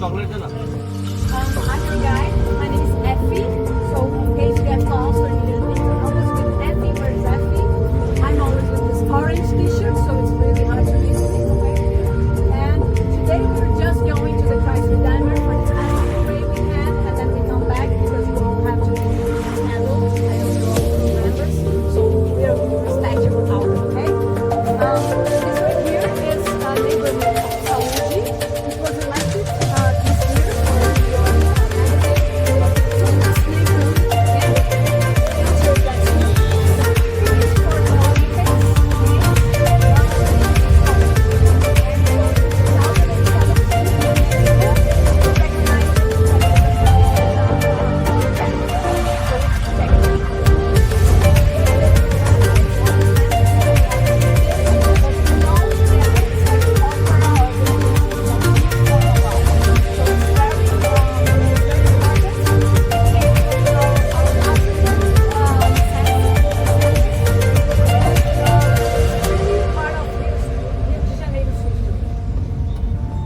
I'm your guide. My name is Effie. So in case you get lost or need anything, I'm always with Effie. Where's Effie? I'm always with this orange t-shirt, so it's really hard to miss me. Okay? And today we're just going to the Christ Redeemer for this animal pray weekend, and then we come back because we will have to handle members. So we'll respect your hour, okay? This right here is a neighborhood of Saúde. It was elected this year for your candidate. So this neighborhood can enter that school. It's for all the kids.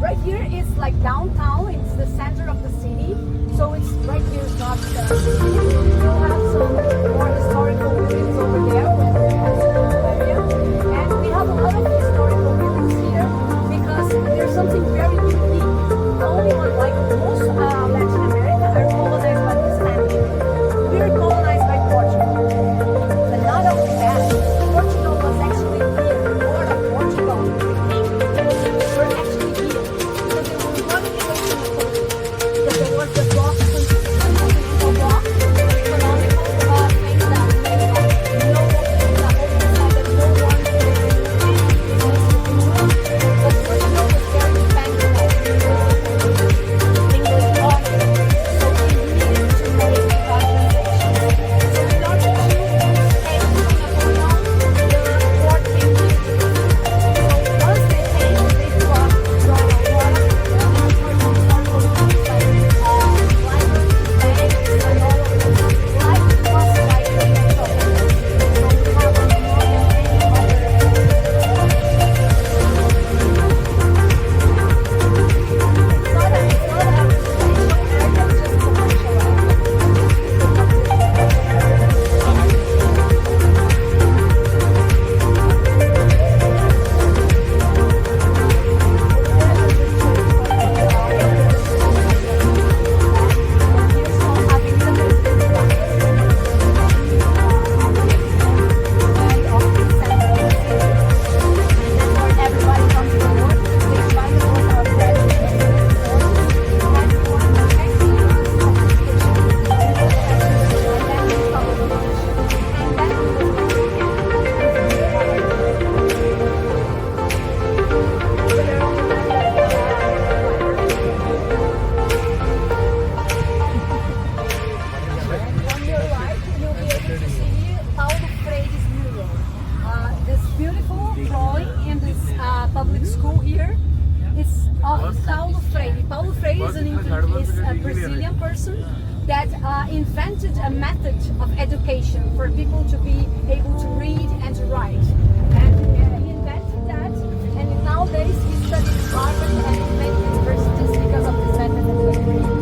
Right here is like downtown, it's the center of the city, so it's right here is not the city. You'll have some more historical buildings over there with the area. And we have a lot of historical buildings here because there's something very unique. Only one, like most Latin America are colonized by the Spanish. We're colonized by Portugal. But not only that, Portugal was actually here. The port of Portugal, we're actually here. Because there was the block, continental block, economical things that made like no that no one could but Portugal was very dependent on English water, so we needed to make transactions. So in order to stay in Napoleon, the port came here. So once they came, they brought water. Public school here. It's of Paulo Freire. Paulo Freire is a Brazilian person that invented a method of education for people to be able to read and to write. And he invented that, and nowadays he studies Harvard and many universities because of this method that he created.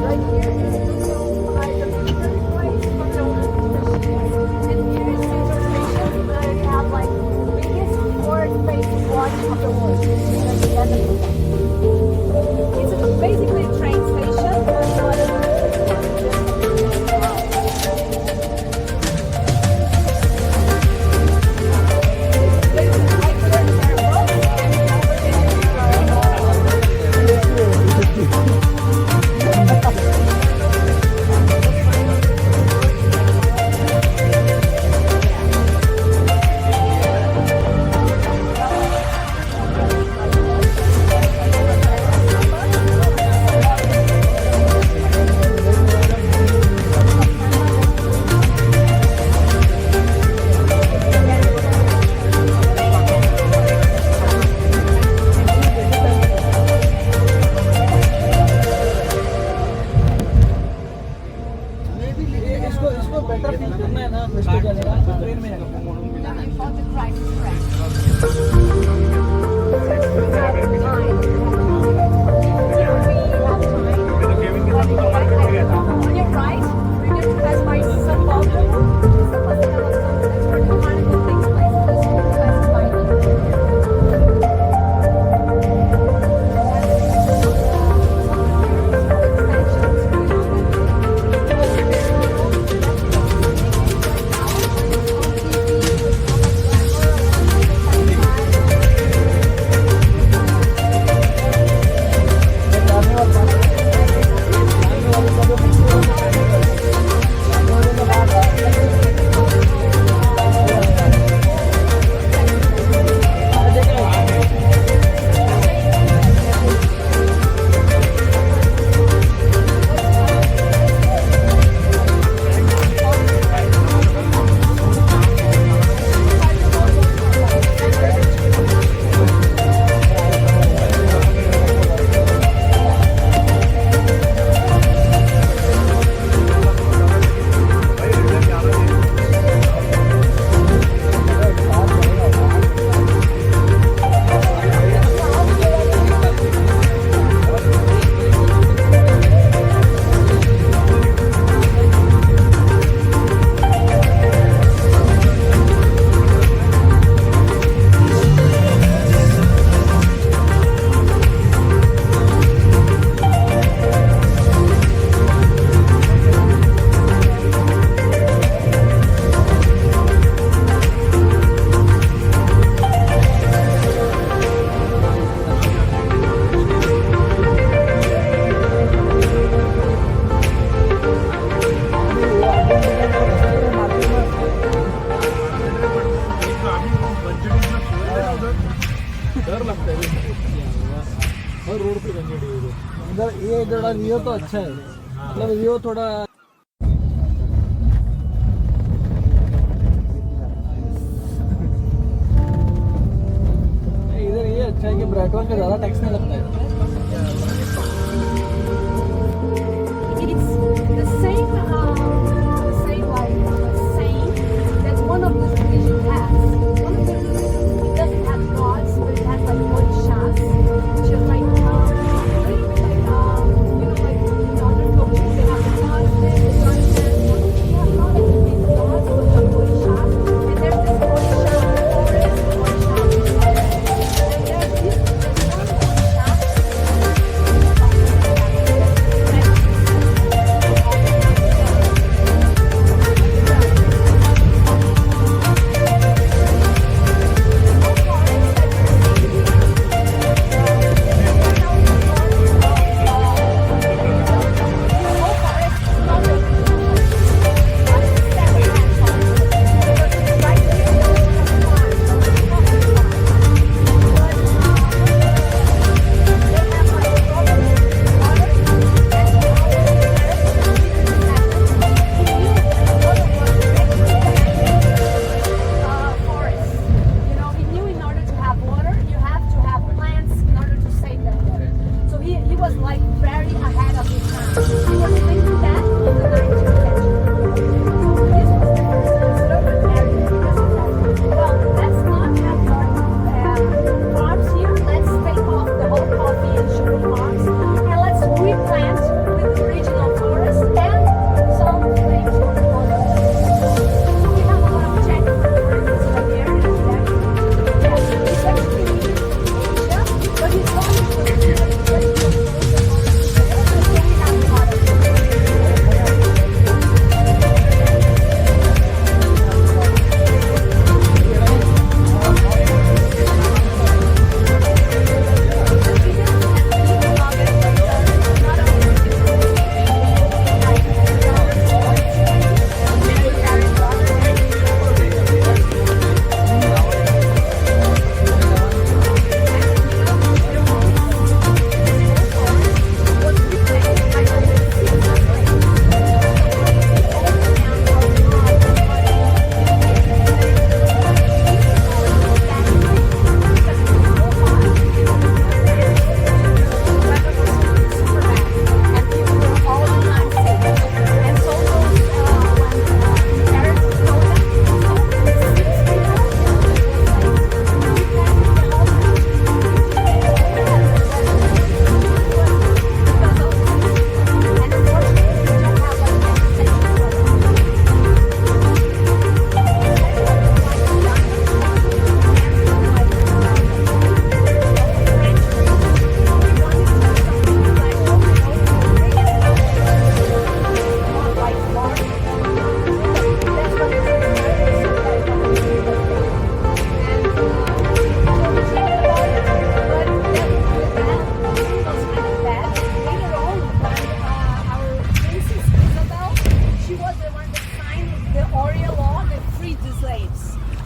Right here is the military place for the older. And here is Central Station, where you have like the biggest forward-facing watch of the world. It's basically a train station. Better feel करना है ना, train में जाकर Christ is correct. थोड़ा रियो तो अच्छा है, मतलब रियो थोड़ा इधर ये अच्छा है कि ब्राइटवन का ज़्यादा टैक्स नहीं लगता है। It's the same, same like saying that one of the religion has. One of the religion, it doesn't have gods, but it has like orishas, which are like a little bit like you know, like in other cultures they have the gods, the goddesses. We have not like these gods, but the orishas, and there's this orisha forest, orisha forest, and there's this one orisha.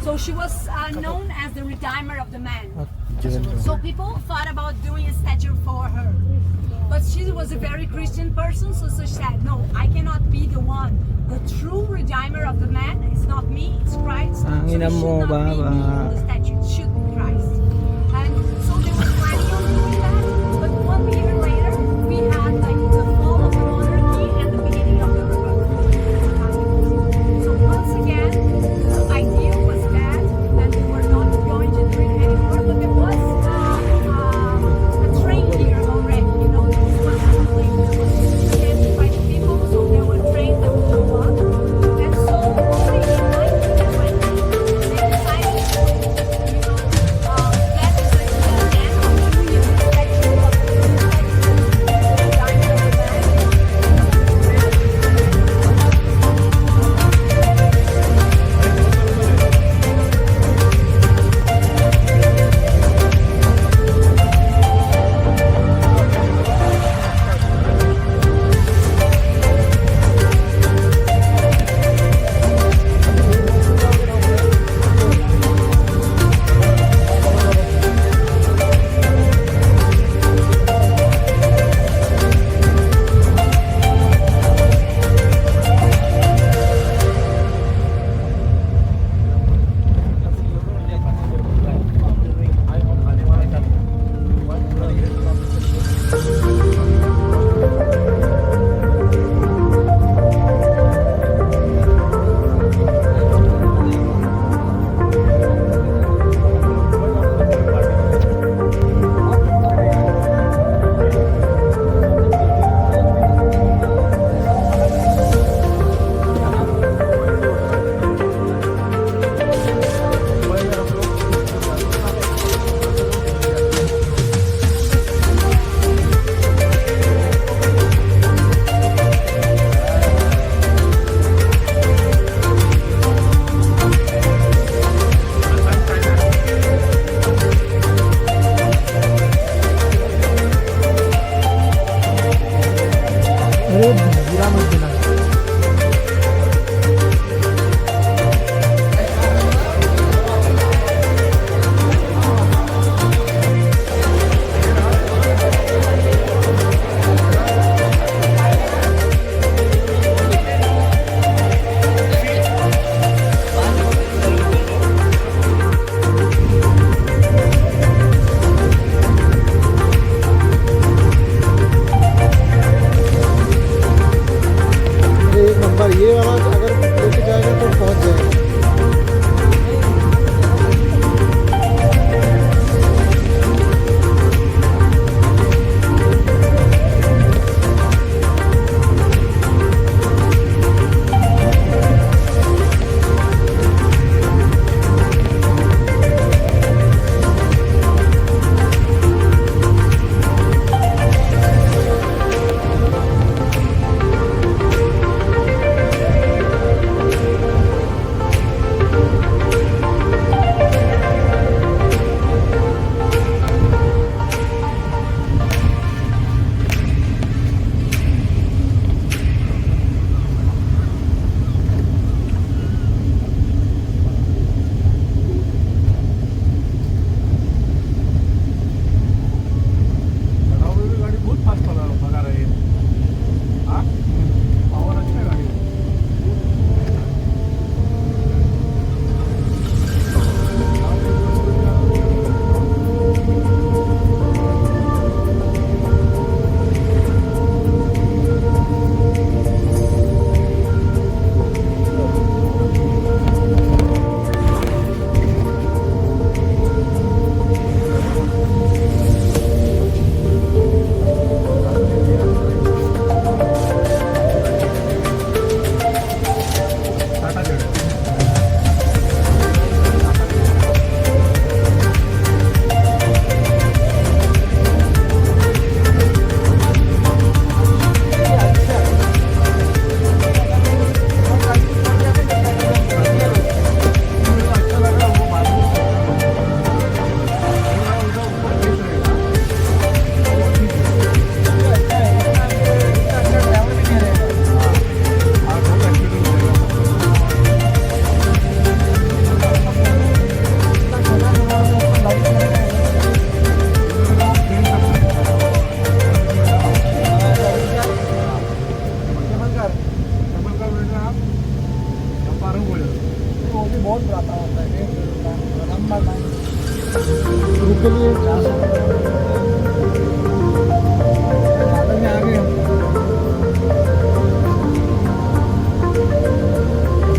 So she was known as the Redeemer of the Man. So people thought about doing a statue for her. But she was a very Christian person, so she said, no, I cannot be the one. The true Redeemer of the Man is not me, it's Christ. So it should not be me on the statue, it should be Christ. And so they were planning on doing that, but 1 year later, we had like the fall of the monarchy and the beginning of the republic. So once again, the idea was that they were not going to do it anymore, but there was a train here already, you know, this was happening. There was sent by the people, so there were trains that would show up. And so only in 1920, they decided to, you know, अरे गिरा मत देना. ये वाला अगर लेके जाएगा तो पहुंच जाएगा. बहुत बड़ा होता है लंबा टाइम के लिए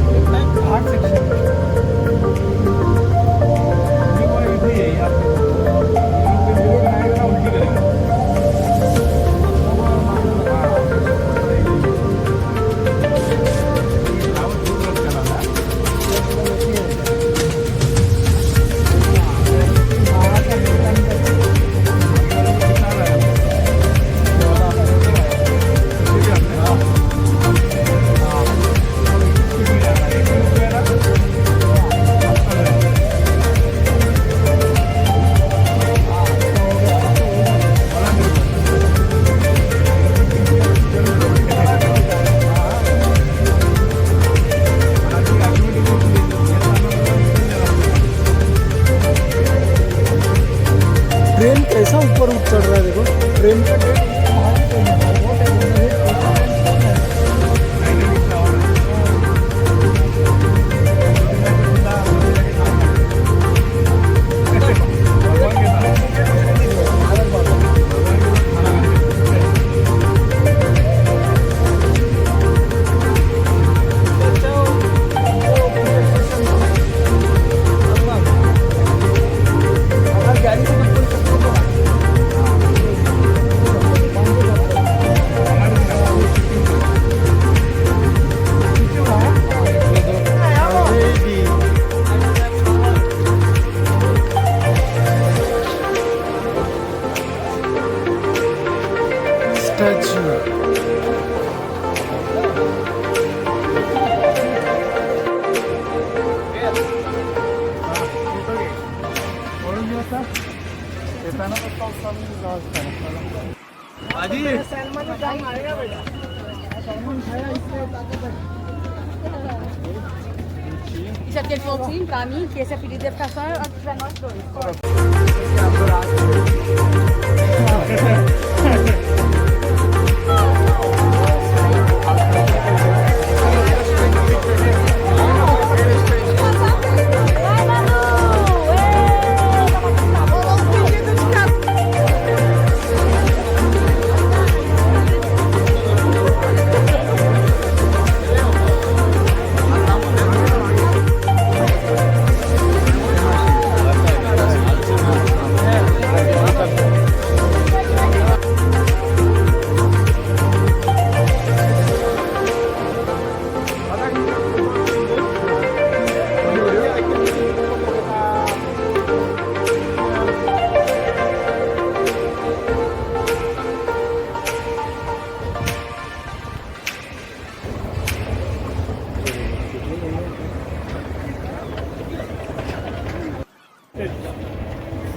आगे घाट सेक्शन ट्रेन कैसा ऊपर चढ़ रहा है देखो ट्रेन का सैलमन जाम मारेगा बेटा Isso é aquele pontinho pra mim, que esse apelido deve ficar só pra nós dois. Vai, Manu!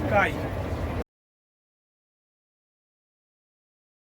Sky.